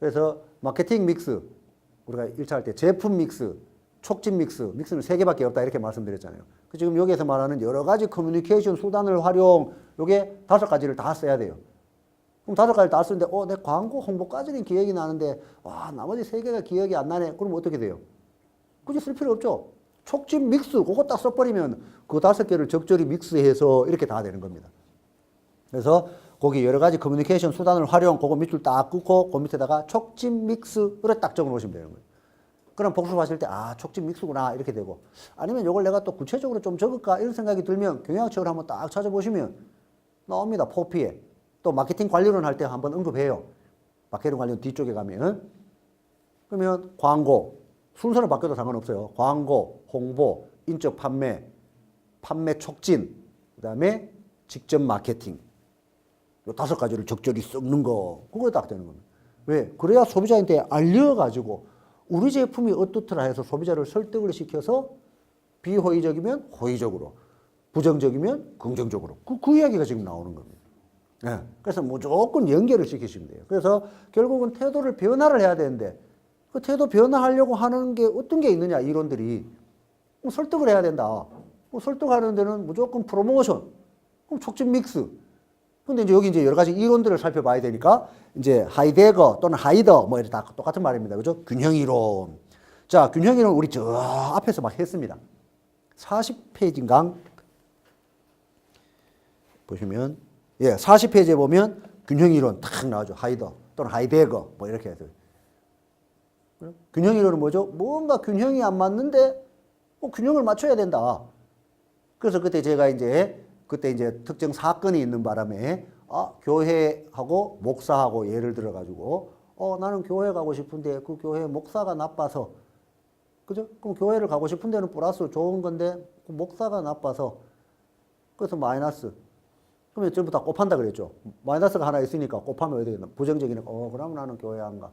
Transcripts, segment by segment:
그래서 마케팅 믹스, 우리가 1차 할 때 제품 믹스, 촉진 믹스, 믹스는 3개밖에 없다 이렇게 말씀드렸잖아요. 지금 여기에서 말하는 여러 가지 커뮤니케이션 수단을 활용, 요게 5가지를 다 써야 돼요. 그럼 5가지를 다 쓰는데, 내 광고 홍보까지는 기억이 나는데, 와, 나머지 3개가 기억이 안 나네. 그럼 어떻게 돼요? 굳이 쓸 필요 없죠. 촉진 믹스, 그거 딱 써버리면 그 5개를 적절히 믹스해서 이렇게 다 되는 겁니다. 그래서 거기 여러 가지 커뮤니케이션 수단을 활용, 그거 밑줄 딱 긋고, 그 밑에다가 촉진 믹스를 딱 적어 놓으시면 되는 거예요. 그럼 복습하실 때, 촉진 믹스구나, 이렇게 되고. 아니면 이걸 내가 또 구체적으로 좀 적을까, 이런 생각이 들면 경영학책을 한번 딱 찾아보시면 나옵니다. 포피에. 또 마케팅 관리론 할 때 한번 언급해요. 마케팅 관리론 뒤쪽에 가면. 그러면 광고, 순서는 바뀌어도 상관없어요. 광고, 홍보, 인적 판매, 판매 촉진, 그 다음에 직접 마케팅. 요 5가지를 적절히 섞는 거, 그거 딱 되는 겁니다. 왜? 그래야 소비자한테 알려가지고 우리 제품이 어떻더라 해서 소비자를 설득을 시켜서 비호의적이면 호의적으로, 부정적이면 긍정적으로. 그 이야기가 지금 나오는 겁니다. 네. 그래서 무조건 연결을 시키시면 돼요. 그래서 결국은 태도를 변화를 해야 되는데 그 태도 변화하려고 하는 게 어떤 게 있느냐, 이론들이. 설득을 해야 된다. 설득하는 데는 무조건 프로모션, 그럼 촉진 믹스. 근데 이제 여기 이제 여러 가지 이론들을 살펴봐야 되니까 이제 하이데거 또는 하이더 뭐 이렇게 다 똑같은 말입니다. 그죠? 균형 이론. 자, 균형 이론 우리 저 앞에서 막 했습니다. 40페이지인가? 보시면 40페이지에 보면 균형 이론 탁 나오죠. 하이더 또는 하이데거 뭐 이렇게 해서. 균형 이론은 뭐죠? 뭔가 균형이 안 맞는데 균형을 맞춰야 된다. 그래서 그때 제가 그때 이제 특정 사건이 있는 바람에 교회하고 목사하고 예를 들어 가지고 나는 교회 가고 싶은데 그 교회 목사가 나빠서, 그죠? 그럼 교회를 가고 싶은 데는 플러스 좋은 건데 그 목사가 나빠서, 그래서 마이너스. 그러면 전부 다 곱한다 그랬죠. 마이너스가 하나 있으니까 곱하면 어떻게 되나? 부정적이니까 그럼 나는 교회 안 가.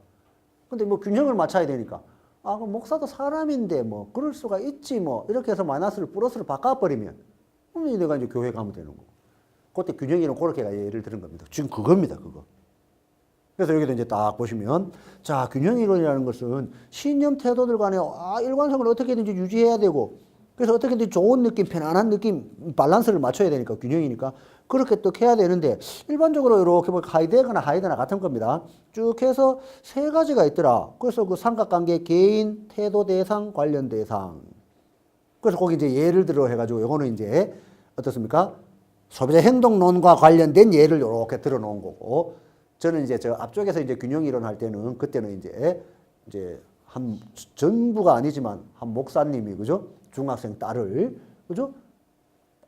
근데 뭐 균형을 맞춰야 되니까 그럼 목사도 사람인데 뭐 그럴 수가 있지 뭐 이렇게 해서 마이너스를 플러스로 바꿔버리면 그럼 내가 이제 교회 가면 되는 거고. 그때 균형이는 그렇게 예를 들은 겁니다. 지금 그겁니다, 그거. 그래서 여기도 이제 딱 보시면, 자, 균형 이론이라는 것은 신념 태도들 간에 일관성을 어떻게든지 유지해야 되고, 그래서 어떻게든지 좋은 느낌, 편안한 느낌, 밸런스를 맞춰야 되니까, 균형이니까 그렇게 또 해야 되는데, 일반적으로 이렇게 보면 하이데거나 하이드나 같은 겁니다. 쭉 해서 3가지가 있더라. 그래서 그 삼각관계 개인, 태도 대상, 관련 대상. 그래서 거기 이제 예를 들어 해가지고, 요거는 이제 어떻습니까? 소비자 행동론과 관련된 예를 이렇게 들어 놓은 거고, 저는 이제 저 앞쪽에서 이제 균형 이론 할 때는 그때는 이제 한 전부가 아니지만 한 목사님이, 그죠? 중학생 딸을, 그죠?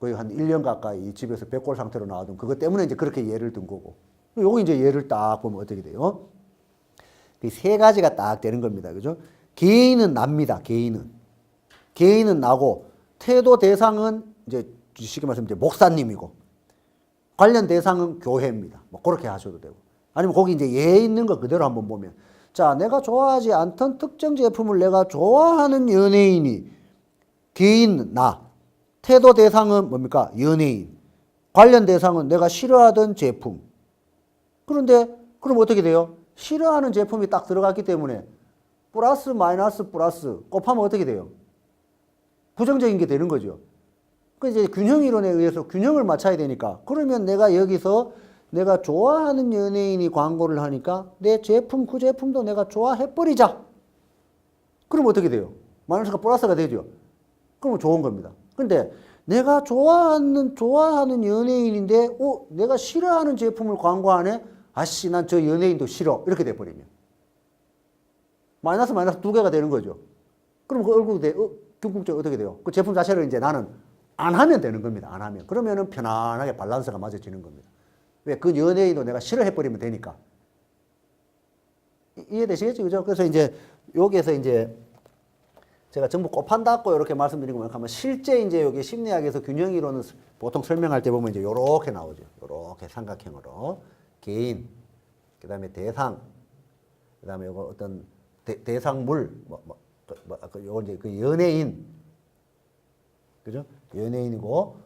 거의 한 1년 가까이 집에서 백골 상태로 나와둔 그것 때문에 이제 그렇게 예를 든 거고. 요거 이제 예를 딱 보면 어떻게 돼요? 이 3가지가 딱 되는 겁니다. 그죠? 개인은 납니다. 개인은 나고, 태도 대상은 이제 쉽게 말하면 이제 목사님이고, 관련 대상은 교회입니다. 뭐 그렇게 하셔도 되고. 아니면 거기 이제 예 있는 거 그대로 한번 보면, 자, 내가 좋아하지 않던 특정 제품을 내가 좋아하는 연예인이 개인 나, 태도 대상은 뭡니까? 연예인. 관련 대상은 내가 싫어하던 제품. 그런데 그럼 어떻게 돼요? 싫어하는 제품이 딱 들어갔기 때문에 플러스 마이너스 플러스 곱하면 어떻게 돼요? 부정적인 게 되는 거죠. 그 이제 균형 이론에 의해서 균형을 맞춰야 되니까, 그러면 내가 여기서 내가 좋아하는 연예인이 광고를 하니까 내 제품, 그 제품도 내가 좋아해버리자. 그럼 어떻게 돼요? 마이너스가 플러스가 되죠. 그러면 좋은 겁니다. 근데 내가 좋아하는 연예인인데, 내가 싫어하는 제품을 광고하네? 아씨, 난 저 연예인도 싫어. 이렇게 돼버리면. 마이너스 2개가 되는 거죠. 그럼 그 얼굴 궁극적으로 어떻게 돼요? 그 제품 자체를 이제 나는 안 하면 되는 겁니다. 안 하면. 그러면은 편안하게 밸런스가 맞아지는 겁니다. 왜? 그 연예인도 내가 싫어해버리면 되니까. 이해되시겠죠? 그죠? 그래서 이제 여기에서 이제 제가 전부 곱한다고 이렇게 말씀드리고 하면 실제 이제 여기 심리학에서 균형 이론은 보통 설명할 때 보면 이제 요렇게 나오죠. 요렇게 삼각형으로. 개인, 그 다음에 대상, 그 다음에 요거 어떤 대상물, 요거 이제 그 연예인. 그죠? 연예인이고,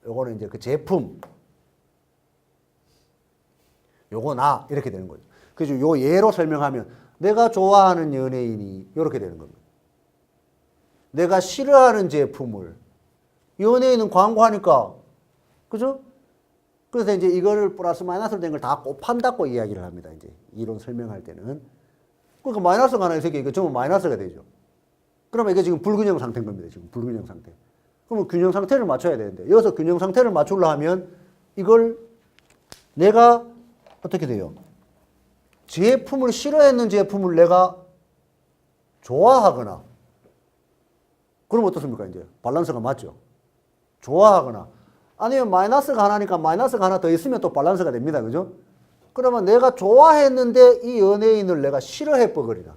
요거는 이제 그 제품. 요거 나. 이렇게 되는 거죠. 그래서 요 예로 설명하면, 내가 좋아하는 연예인이 이렇게 되는 겁니다. 내가 싫어하는 제품을 연예인은 광고하니까 그죠? 그래서 이제 이거를 플러스 마이너스로 된 걸 다 곱한다고 이야기를 합니다. 이제 이론 설명할 때는. 그러니까 마이너스가 하나 있으니까 이거 전부 마이너스가 되죠. 그러면 이게 지금 불균형 상태인 겁니다. 지금 불균형 상태. 그러면 균형 상태를 맞춰야 되는데 여기서 균형 상태를 맞추려 하면 이걸 내가 어떻게 돼요? 제품을 싫어했는 제품을 내가 좋아하거나 그럼 어떻습니까? 이제 밸런스가 맞죠. 좋아하거나 아니면 마이너스가 하나니까 마이너스가 하나 더 있으면 또 밸런스가 됩니다. 그죠? 그러면 내가 좋아했는데 이 연예인을 내가 싫어해 버리라.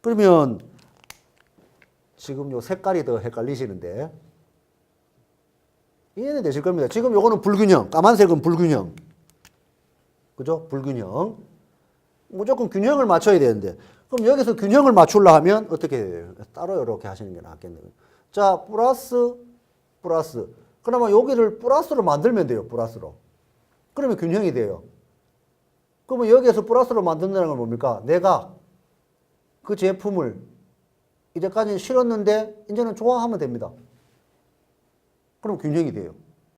그러면 지금 요 색깔이 더 헷갈리시는데 이해는 되실 겁니다. 지금 요거는 불균형, 까만색은 불균형. 그죠? 불균형. 무조건 균형을 맞춰야 되는데 그럼 여기서 균형을 맞추려 하면 어떻게 해요? 따로 이렇게 하시는 게 낫겠네요. 자, 플러스. 그러면 여기를 플러스로 만들면 돼요. 플러스로. 그러면 균형이 돼요. 그러면 여기에서 플러스로 만든다는 건 뭡니까? 내가 그 제품을 이제까지는 싫었는데 이제는 좋아하면 됩니다. 그럼 균형이 돼요.